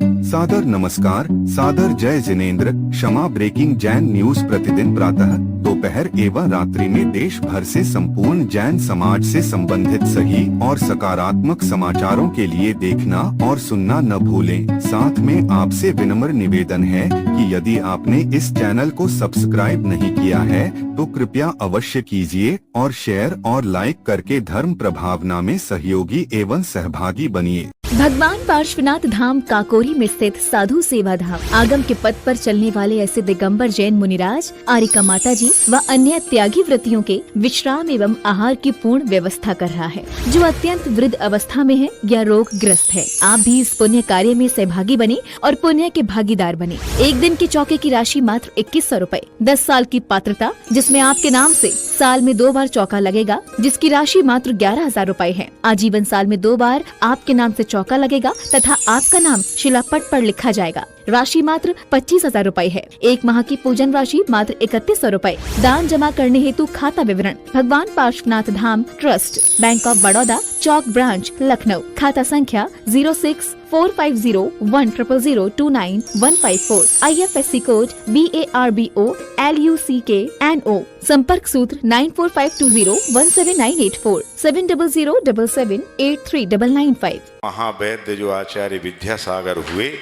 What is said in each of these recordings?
सादर नमस्कार, सादर जय जिनेंद्र। क्षमा ब्रेकिंग जैन न्यूज प्रतिदिन प्रातः, दोपहर एवं रात्रि में देश भर से संपूर्ण जैन समाज से संबंधित सही और सकारात्मक समाचारों के लिए देखना और सुनना न भूलें। साथ में आपसे विनम्र निवेदन है कि यदि आपने इस चैनल को सब्सक्राइब नहीं किया है तो कृपया अवश्य कीजिए और शेयर और लाइक करके धर्म प्रभावना में सहयोगी एवं सहभागी बनिए। भगवान पार्श्वनाथ धाम काकोरी में स्थित साधु सेवा धाम आगम के पथ पर चलने वाले ऐसे दिगंबर जैन मुनिराज, आरिका माता जी व अन्य त्यागी व्रतियों के विश्राम एवं आहार की पूर्ण व्यवस्था कर रहा है, जो अत्यंत वृद्ध अवस्था में है या रोग ग्रस्त है। आप भी इस पुण्य कार्य में सहभागी बने और पुण्य के भागीदार बने। एक दिन के चौके की राशि मात्र 2100 रूपए, 10 साल की पात्रता जिसमें आपके नाम से साल में 2 बार चौका लगेगा, जिसकी राशि मात्र 11,000 रूपए है। आजीवन साल में 2 बार आपके नाम से चौका लगेगा तथा आपका नाम शिलापट पर लिखा जाएगा। राशि मात्र 25,000 रूपए है। 1 माह की पूजन राशि मात्र 3100 रूपए। दान जमा करने हेतु खाता विवरण भगवान Parshvanath Dham trust, bank of Baroda, Chowk branch, Lucknow. खाता संख्या 0645010029 IFSC कोड BARBO LUCKNO। संपर्क सूत्र 9452017984 7007783995। महावैद्य जो आचार्य विद्यासागर हुए,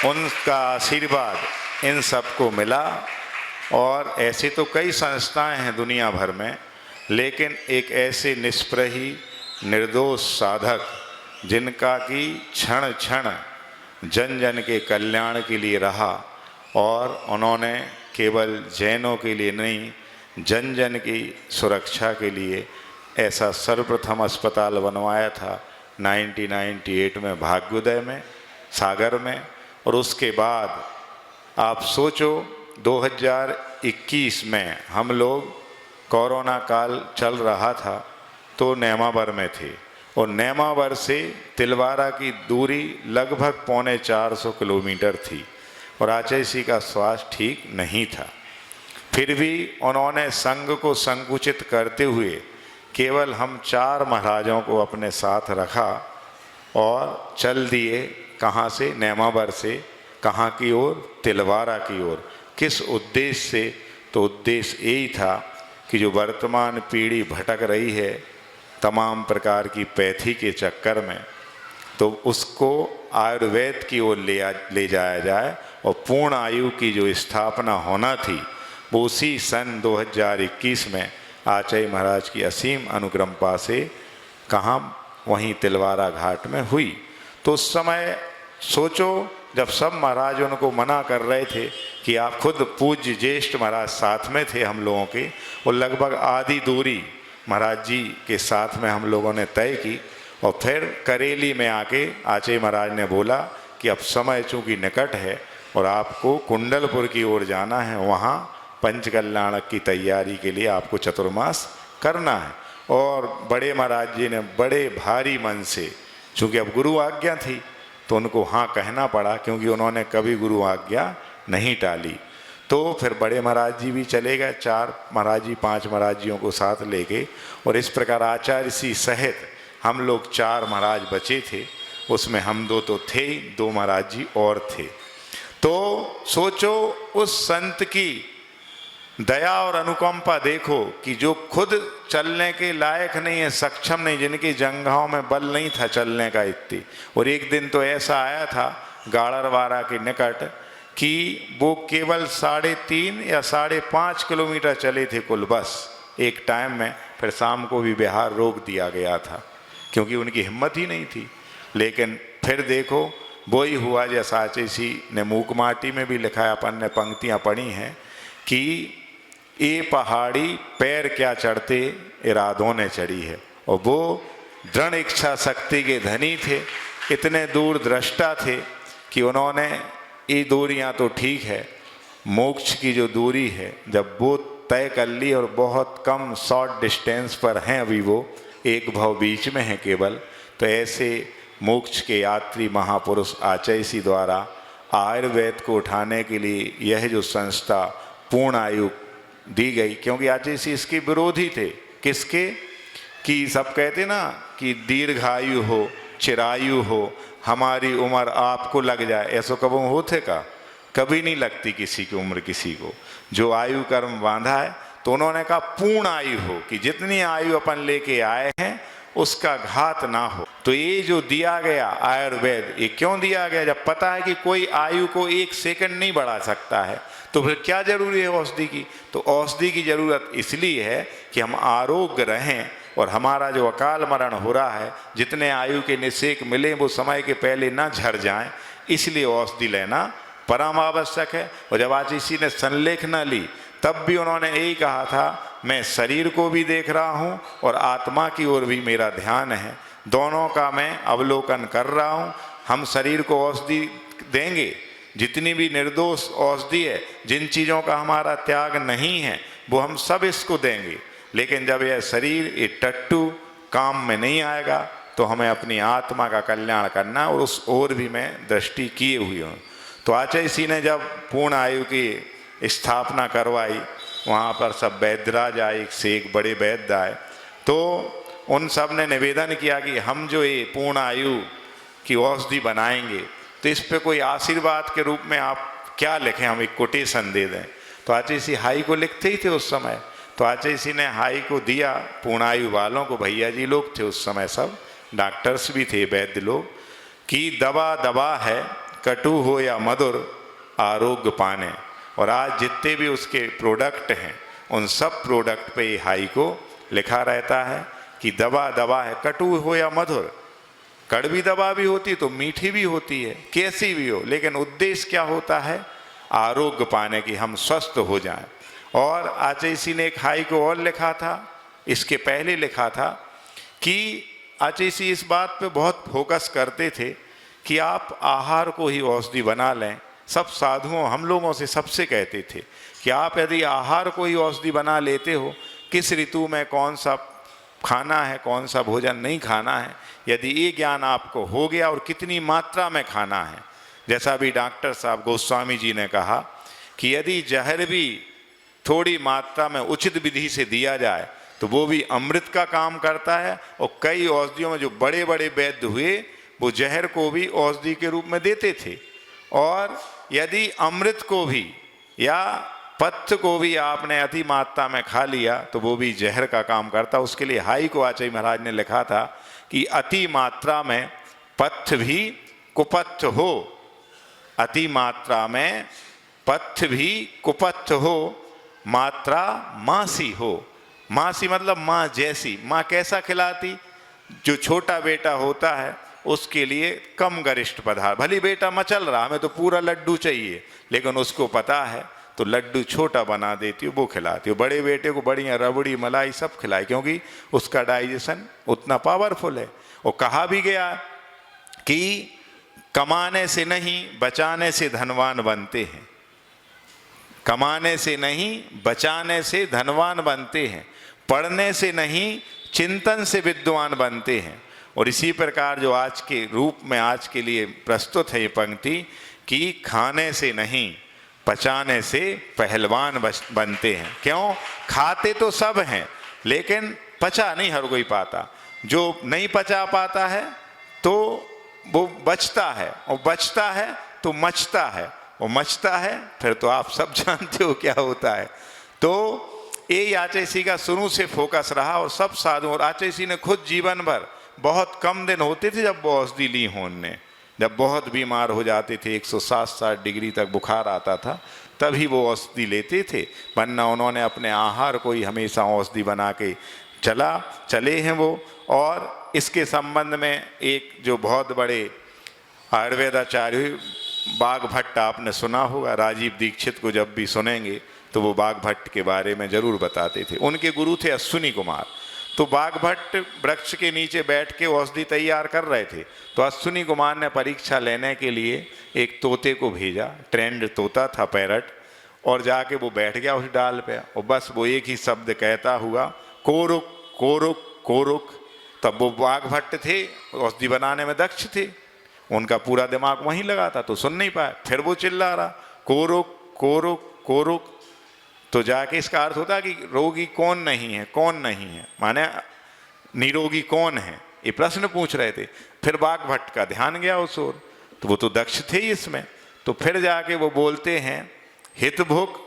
उनका आशीर्वाद इन सबको मिला। और ऐसे तो कई संस्थाएं हैं दुनिया भर में, लेकिन एक ऐसे निष्प्रही निर्दोष साधक जिनका कि क्षण क्षण जन जन के कल्याण के लिए रहा, और उन्होंने केवल जैनों के लिए नहीं, जन जन की सुरक्षा के लिए ऐसा सर्वप्रथम अस्पताल बनवाया था 1998 में भाग्योदय में, सागर में। और उसके बाद आप सोचो 2021 में हम लोग, कोरोना काल चल रहा था, तो नेमावर में थे, और नेमावर से तिलवारा की दूरी लगभग 450 किलोमीटर थी, और आचार्य जी का स्वास्थ्य ठीक नहीं था। फिर भी उन्होंने संघ को संकुचित करते हुए केवल हम 4 महाराजों को अपने साथ रखा और चल दिए। कहाँ से? नेमावर से। कहाँ की ओर? तिलवारा की ओर। किस उद्देश्य से? तो उद्देश्य यही था कि जो वर्तमान पीढ़ी भटक रही है तमाम प्रकार की पैथी के चक्कर में, तो उसको आयुर्वेद की ओर ले जाया जाए, और पूर्ण आयु की जो स्थापना होना थी वो उसी सन 2021 में आचार्य महाराज की असीम अनुकंपा से कहाँ? वहीं तिलवारा घाट में हुई। तो उस समय सोचो, जब सब महाराज उनको मना कर रहे थे कि आप खुद पूज्य ज्येष्ठ महाराज साथ में थे हम लोगों के, और लगभग आधी दूरी महाराज जी के साथ में हम लोगों ने तय की। और फिर करेली में आके आचार्य महाराज ने बोला कि अब समय चूँकि निकट है और आपको कुंडलपुर की ओर जाना है, वहाँ पंचकल्याणक की तैयारी के लिए आपको चतुर्मास करना है। और बड़े महाराज जी ने बड़े भारी मन से, चूँकि अब गुरु आज्ञा थी, तो उनको हाँ कहना पड़ा, क्योंकि उन्होंने कभी गुरु आज्ञा नहीं टाली। तो फिर बड़े महाराज जी भी चले गए, 4 महाराज जी 5 महाराज जियों को साथ लेके, और इस प्रकार आचार्य जी सहित हम लोग 4 महाराज बचे थे। उसमें हम 2 तो थे, 2 महाराज जी और थे। तो सोचो उस संत की दया और अनुकंपा देखो कि जो खुद चलने के लायक नहीं है, सक्षम नहीं, जिनकी जंघाओं में बल नहीं था चलने का इतनी। और एक दिन तो ऐसा आया था गाड़रवाड़ा के निकट कि वो केवल 3.5 या 5.5 किलोमीटर चले थे कुल, बस एक टाइम में। फिर शाम को भी बिहार रोक दिया गया था, क्योंकि उनकी हिम्मत ही नहीं थी। लेकिन फिर देखो वो ही हुआ जैसा आचार्य जी ने मूक माटी में भी लिखा है, अपन ने पंक्तियाँ पढ़ी हैं कि ये पहाड़ी पैर क्या चढ़ते इरादों ने चढ़ी है। और वो दृढ़ इच्छा शक्ति के धनी थे, इतने दूर दृष्टा थे कि उन्होंने ये दूरियां तो ठीक है, मोक्ष की जो दूरी है जब वो तय कर ली, और बहुत कम शॉर्ट डिस्टेंस पर हैं अभी, वो एक भव बीच में है केवल। तो ऐसे मोक्ष के यात्री महापुरुष आचार्य जी द्वारा आयुर्वेद को उठाने के लिए यह जो संस्था पूर्ण आयु दी गई, क्योंकि आचार्य जी इसके विरोधी थे। किसके? कि सब कहते ना कि दीर्घायु हो, चिरायु हो, हमारी उम्र आपको लग जाए, ऐसा कब होते का? कभी नहीं लगती किसी की उम्र किसी को। जो आयु कर्म बांधा है, तो उन्होंने कहा पूर्ण आयु हो, कि जितनी आयु अपन लेके आए हैं उसका घात ना हो। तो ये जो दिया गया आयुर्वेद, ये क्यों दिया गया? जब पता है कि कोई आयु को 1 सेकंड नहीं बढ़ा सकता है, तो फिर क्या जरूरी है औषधि की? तो औषधि की जरूरत इसलिए है कि हम आरोग्य रहें, और हमारा जो अकाल मरण हो रहा है, जितने आयु के निषेक मिले वो समय के पहले ना झड़ जाएं, इसलिए औषधि लेना परम आवश्यक है। और जब आज इसी ने संलेख न ली, तब भी उन्होंने यही कहा था, मैं शरीर को भी देख रहा हूँ और आत्मा की ओर भी मेरा ध्यान है, दोनों का मैं अवलोकन कर रहा हूँ। हम शरीर को औषधि देंगे, जितनी भी निर्दोष औषधि है, जिन चीज़ों का हमारा त्याग नहीं है, वो हम सब इसको देंगे। लेकिन जब यह शरीर ये टट्टू काम में नहीं आएगा, तो हमें अपनी आत्मा का कल्याण करना, और उस ओर भी मैं दृष्टि किए हुई हूँ। तो आचार्य ने जब पूर्ण आयु की स्थापना करवाई, वहाँ पर सब वैद्यराज आए, एक से एक बड़े वैद्य आए, तो उन सब ने निवेदन किया कि हम जो ये पूर्ण आयु की औषधि बनाएंगे, तो इस पे कोई आशीर्वाद के रूप में आप क्या लिखें, हम एक कोटेशन दे दें। तो आचार्य हाई को लिखते ही थे उस समय। तो आचार्य ने हाई को दिया पूर्ण आयु वालों को, भैया जी लोग थे उस समय, सब डॉक्टर्स भी थे, वैद्य लोग, कि दवा दवा है, कटु हो या मधुर, आरोग्य पाने। और आज जितने भी उसके प्रोडक्ट हैं, उन सब प्रोडक्ट पे हाई को लिखा रहता है कि दवा दवा है, कटु हो या मधुर। कड़वी दवा भी होती तो मीठी भी होती है, कैसी भी हो, लेकिन उद्देश्य क्या होता है? आरोग्य पाने की, हम स्वस्थ हो जाएं। और आचार्य ने एक हाई को और लिखा था, इसके पहले लिखा था कि आचार्य इस बात पे बहुत फोकस करते थे कि आप आहार को ही औषधि बना लें। सब साधुओं, हम लोगों से सबसे कहते थे कि आप यदि आहार को ही औषधि बना लेते हो, किस ऋतु में कौन सा खाना है, कौन सा भोजन नहीं खाना है, यदि ये ज्ञान आपको हो गया, और कितनी मात्रा में खाना है, जैसा भी डॉक्टर साहब गोस्वामी जी ने कहा कि यदि जहर भी थोड़ी मात्रा में उचित विधि से दिया जाए, तो वो भी अमृत का काम करता है। और कई औषधियों में जो बड़े बड़े वैद्य हुए, वो जहर को भी औषधि के रूप में देते थे। और यदि अमृत को भी या पथ्य को भी आपने अति मात्रा में खा लिया, तो वो भी जहर का काम करता। उसके लिए हाई को आचार्य महाराज ने लिखा था कि अति मात्रा में पथ्य भी कुपथ्य हो, अति मात्रा में पथ्य भी कुपथ्य हो, मात्रा मासी हो। मासी मतलब माँ जैसी। माँ कैसा खिलाती? जो छोटा बेटा होता है उसके लिए कम गरिष्ठ पदार्थ, भली बेटा मचल रहा, हमें तो पूरा लड्डू चाहिए, लेकिन उसको पता है तो लड्डू छोटा बना देती हो, वो खिलाती हो। बड़े बेटे को बढ़िया रबड़ी मलाई सब खिलाए, क्योंकि उसका डाइजेशन उतना पावरफुल है। और कहा भी गया कि कमाने से नहीं बचाने से धनवान बनते हैं, कमाने से नहीं बचाने से धनवान बनते हैं, पढ़ने से नहीं चिंतन से विद्वान बनते हैं। और इसी प्रकार जो आज के रूप में आज के लिए प्रस्तुत है ये पंक्ति कि खाने से नहीं पचाने से पहलवान बनते हैं। क्यों? खाते तो सब हैं, लेकिन पचा नहीं हर कोई पाता। जो नहीं पचा पाता है तो वो बचता है, और बचता है तो मचता है, और मचता है फिर तो आप सब जानते हो क्या होता है। तो ये आचार्य का शुरू से फोकस रहा, और सब साधु, और आचार्य ने खुद जीवन भर, बहुत कम दिन होते थे जब वो औषधि ली हो उनने, जब बहुत बीमार हो जाते थे, 160 डिग्री तक बुखार आता था, तभी वो औषधि लेते थे, वरना उन्होंने अपने आहार को ही हमेशा औषधि बना के चले हैं वो। और इसके संबंध में एक जो बहुत बड़े आयुर्वेदाचार्य बाघभट्ट आपने सुना होगा, राजीव दीक्षित को जब भी सुनेंगे तो वो बाघभट्ट के बारे में जरूर बताते थे। उनके गुरु थे अश्विनी कुमार। तो बाघभट्ट वृक्ष के नीचे बैठ के औषधि तैयार कर रहे थे, तो अश्विनी कुमार ने परीक्षा लेने के लिए एक तोते को भेजा, ट्रेंड तोता था पैरट, और जाके वो बैठ गया उस डाल पे, और बस वो एक ही शब्द कहता हुआ कोरुक कोरुक कोरुक। तब वो बाघभट्ट थे, औषधि बनाने में दक्ष थे, उनका पूरा दिमाग वहीं लगा था, तो सुन नहीं पाया। फिर वो चिल्ला रहा कोरुक कोरुक कोरुक। तो जाके इसका अर्थ होता है कि रोगी कौन नहीं है, कौन नहीं है, माने निरोगी कौन है। ये प्रश्न पूछ रहे थे। फिर बाघ भट्ट का ध्यान गया उस ओर, तो वो तो दक्ष थे ही इसमें। तो फिर जाके वो बोलते हैं हित भुक,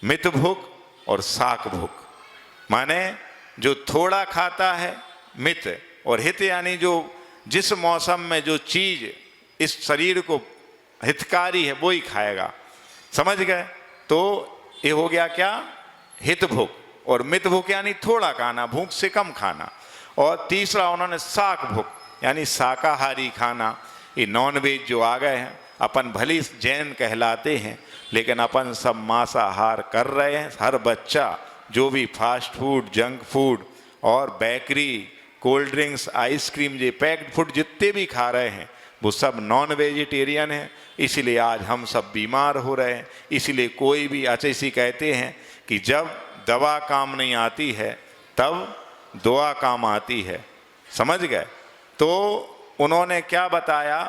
मित भुक और साक भुक, माने जो थोड़ा खाता है मित, और हित यानी जो जिस मौसम में जो चीज इस शरीर को हितकारी है वो ही खाएगा, समझ गए। तो ये हो गया क्या, हित भुक, और मित भुक यानी थोड़ा खाना, भूख से कम खाना। और तीसरा उन्होंने साक भुक यानी शाकाहारी खाना। ये नॉन वेज जो आ गए हैं, अपन भली जैन कहलाते हैं लेकिन अपन सब मांसाहार कर रहे हैं। हर बच्चा जो भी फास्ट फूड, जंक फूड और बेकरी, कोल्ड ड्रिंक्स, आइसक्रीम, ये पैक्ड फूड जितने भी खा रहे हैं वो सब नॉन वेजिटेरियन है। इसलिए आज हम सब बीमार हो रहे हैं। इसलिए कोई भी अचैसी कहते हैं कि जब दवा काम नहीं आती है तब दुआ काम आती है, समझ गए। तो उन्होंने क्या बताया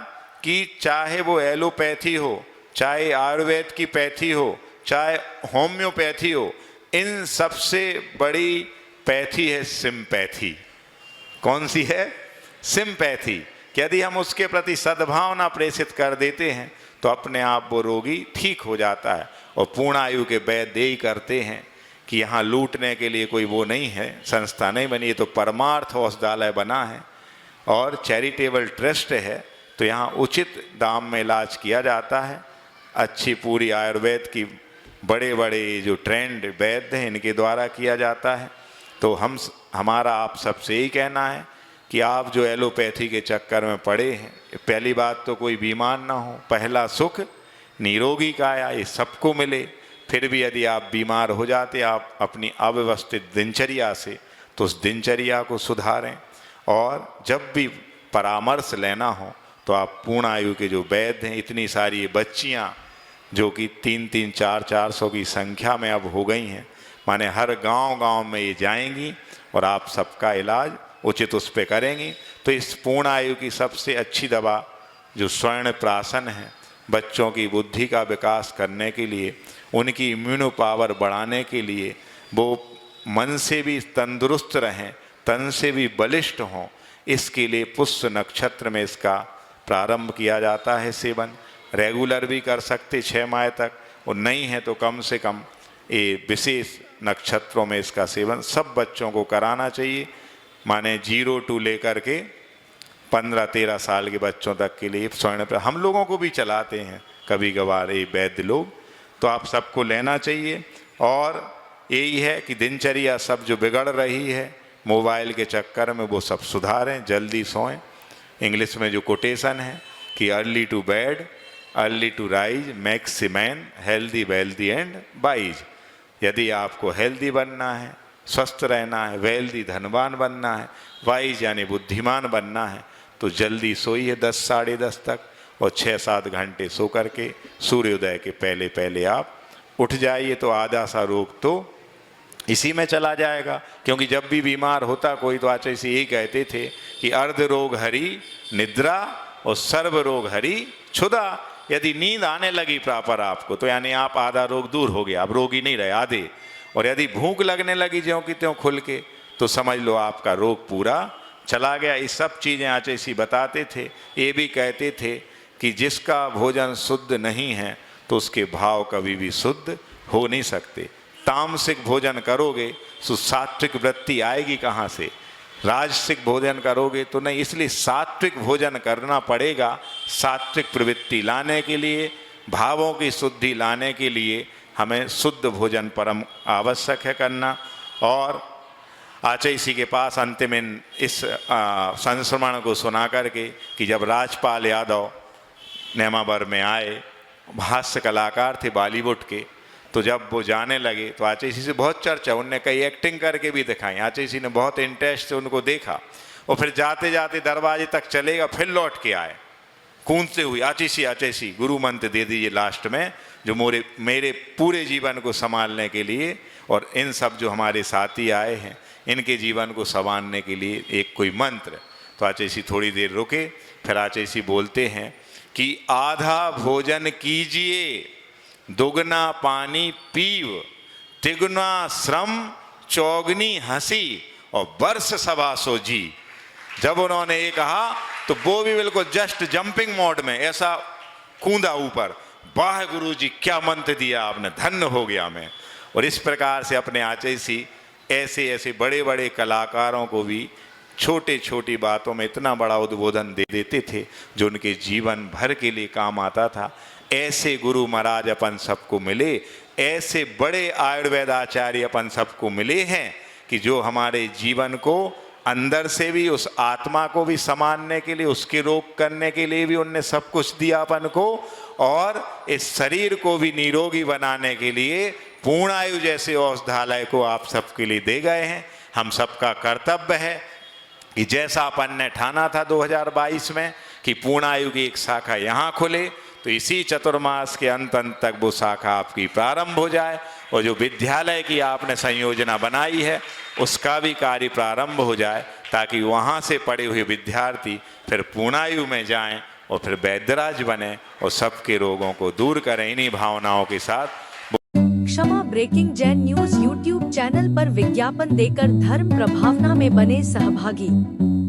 कि चाहे वो एलोपैथी हो, चाहे आयुर्वेद की पैथी हो, चाहे होम्योपैथी हो, इन सबसे बड़ी पैथी है सिम्पैथी। कौन सी है? सिम्पैथी। यदि हम उसके प्रति सद्भावना प्रेषित कर देते हैं तो अपने आप वो रोगी ठीक हो जाता है। और पूर्ण आयु के वैद्य ही करते हैं कि यहाँ लूटने के लिए कोई वो नहीं है, संस्था नहीं बनी, ये तो परमार्थ औषधालय बना है और चैरिटेबल ट्रस्ट है। तो यहाँ उचित दाम में इलाज किया जाता है। अच्छी पूरी आयुर्वेद की बड़े बड़े जो ट्रेंड वैद्य हैं इनके द्वारा किया जाता है। तो हमारा आप सबसे यही कहना है कि आप जो एलोपैथी के चक्कर में पड़े हैं, पहली बात तो कोई बीमार ना हो, पहला सुख निरोगी काया, ये सबको मिले। फिर भी यदि आप बीमार हो जाते आप अपनी अव्यवस्थित दिनचर्या से, तो उस दिनचर्या को सुधारें। और जब भी परामर्श लेना हो तो आप पूर्ण आयु के जो वैद्य हैं, इतनी सारी बच्चियाँ जो कि 300, 400 की संख्या में अब हो गई हैं, माने हर गांव-गांव में ये जाएंगी और आप सबका इलाज उचित उस पे करेंगी। तो इस पूर्ण आयु की सबसे अच्छी दवा जो स्वर्ण प्राशन है, बच्चों की बुद्धि का विकास करने के लिए, उनकी इम्यूनो पावर बढ़ाने के लिए, वो मन से भी तंदुरुस्त रहें, तन से भी बलिष्ठ हों, इसके लिए पुष्य नक्षत्र में इसका प्रारंभ किया जाता है सेवन। रेगुलर भी कर सकते 6 माह तक, और नहीं है तो कम से कम ये विशेष नक्षत्रों में इसका सेवन सब बच्चों को कराना चाहिए। माने 0 to लेकर के 15-13 साल के बच्चों तक के लिए स्वर्ण पर हम लोगों को भी चलाते हैं कभी कभार ये वैद्य लोग, तो आप सबको लेना चाहिए। और यही है कि दिनचर्या सब जो बिगड़ रही है मोबाइल के चक्कर में, वो सब सुधारें, जल्दी सोएं। इंग्लिश में जो कोटेशन है कि early to bed, early to rise makes a man healthy, wealthy and wise. यदि आपको हेल्दी बनना है, स्वस्थ रहना है, वेल्दी धनवान बनना है, वाइज यानी बुद्धिमान बनना है, तो जल्दी सोइए 10 साढ़े 10 तक, और 6-7 घंटे सो करके सूर्योदय के पहले पहले आप उठ जाइए। तो आधा सा रोग तो इसी में चला जाएगा। क्योंकि जब भी बीमार होता कोई तो आचार्य से यही कहते थे कि अर्ध रोग हरि निद्रा और सर्व रोग हरि क्षुधा। यदि नींद आने लगी प्रॉपर आपको, तो यानी आप आधा रोग दूर हो गया, आप रोगी नहीं रहे आधे। और यदि भूख लगने लगी ज्यों की त्यों खुल के, तो समझ लो आपका रोग पूरा चला गया। ये सब चीज़ें आचार्य बताते थे। ये भी कहते थे कि जिसका भोजन शुद्ध नहीं है तो उसके भाव कभी भी शुद्ध हो नहीं सकते। तामसिक भोजन करोगे तो सात्विक वृत्ति आएगी कहाँ से? राजसिक भोजन करोगे तो नहीं। इसलिए सात्विक भोजन करना पड़ेगा। सात्विक प्रवृत्ति लाने के लिए, भावों की शुद्धि लाने के लिए हमें शुद्ध भोजन परम आवश्यक है करना। और आचार्य के पास अंतिम इस संस्मरण को सुना करके कि जब राजपाल यादव नेमावर में आए, हास्य कलाकार थे बॉलीवुड के, तो जब वो जाने लगे तो आचार्य से बहुत चर्चा, उनने कई एक्टिंग करके भी दिखाई। आचार्य ने बहुत इंटरेस्ट से उनको देखा और फिर जाते जाते दरवाजे तक चलेगा, फिर लौट के आए कूदते हुए, आचार्य गुरु मंत्र दे दीजिए लास्ट में, जो मेरे पूरे जीवन को संभालने के लिए, और इन सब जो हमारे साथी आए हैं इनके जीवन को संवारने के लिए एक कोई मंत्र। तो आचार्य थोड़ी देर रुके, फिर आचार्य बोलते हैं कि आधा भोजन कीजिए, दुगना पानी पीव, तिगुना श्रम, चौगनी हंसी और वर्ष 125 जी। जब उन्होंने ये कहा तो वो भी बिल्कुल जस्ट जंपिंग मोड में ऐसा कूदा ऊपर, वाह गुरु जी क्या मंत्र दिया आपने, धन्य हो गया मैं। और इस प्रकार से अपने आचैसी ऐसे ऐसे बड़े बड़े कलाकारों को भी छोटे छोटी बातों में इतना बड़ा उद्बोधन दे देते थे जो उनके जीवन भर के लिए काम आता था। ऐसे गुरु महाराज अपन सबको मिले, ऐसे बड़े आयुर्वेद आचार्य अपन सबको मिले हैं कि जो हमारे जीवन को अंदर से भी, उस आत्मा को भी संभालने के लिए, उसके रोग करने के लिए भी उनने सब कुछ दिया अपन को, और इस शरीर को भी निरोगी बनाने के लिए पूर्णायु जैसे औषधालय को आप सबके लिए दे गए हैं। हम सबका कर्तव्य है कि जैसा अपन ने ठाना था 2022 में कि पूर्णायु की एक शाखा यहाँ खुले, तो इसी चतुर्मास के अंत तक वो शाखा आपकी प्रारंभ हो जाए, और जो विद्यालय की आपने संयोजना बनाई है उसका भी कार्य प्रारंभ हो जाए, ताकि वहाँ से पढ़े हुए विद्यार्थी फिर पूर्णायु में जाएं और फिर वैद्यराज बने और सबके रोगों को दूर करें। इन्हीं भावनाओं के साथ Kshama breaking Jain news YouTube channel पर विज्ञापन देकर धर्म प्रभावना में बने सहभागी।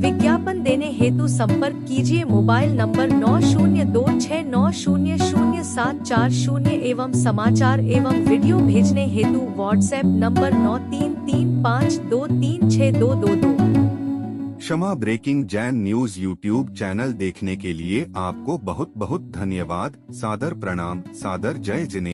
विज्ञापन देने हेतु संपर्क कीजिए मोबाइल नंबर 9026900740 एवं समाचार एवं वीडियो भेजने हेतु WhatsApp number 9335236222। Kshama breaking Jain news YouTube channel देखने के लिए आपको बहुत बहुत धन्यवाद। सादर प्रणाम, सादर जय जिनेंद्र।